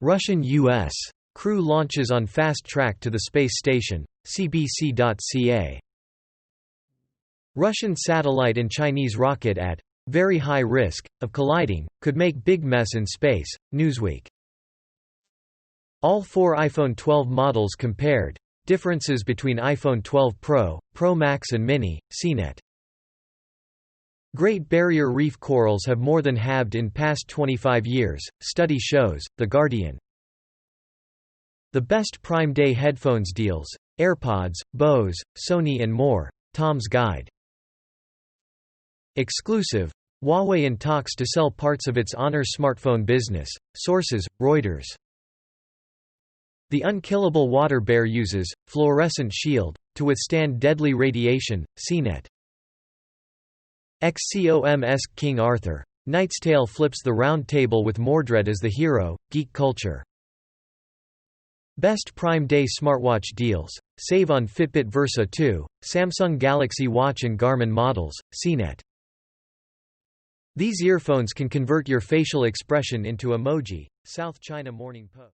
Russian-U.S. crew launches on fast track to the space station, CBC.ca. Russian satellite and Chinese rocket at very high risk of colliding, could make big mess in space, Newsweek. All 4 iPhone 12 models compared. Differences between iPhone 12 Pro, Pro Max and Mini, CNET. Great Barrier Reef corals have more than halved in past 25 years, study shows, The Guardian. The best Prime Day headphones deals, AirPods, Bose, Sony and more, Tom's Guide. Exclusive. Huawei in talks to sell parts of its Honor smartphone business, sources, Reuters. The unkillable water bear uses fluorescent shield to withstand deadly radiation, CNET. XCOM's King Arthur. Knight's Tale flips the round table with Mordred as the hero, Geek Culture. Best Prime Day smartwatch deals. Save on Fitbit Versa 2, Samsung Galaxy Watch and Garmin models, CNET. These earphones can convert your facial expression into emoji, South China Morning Post.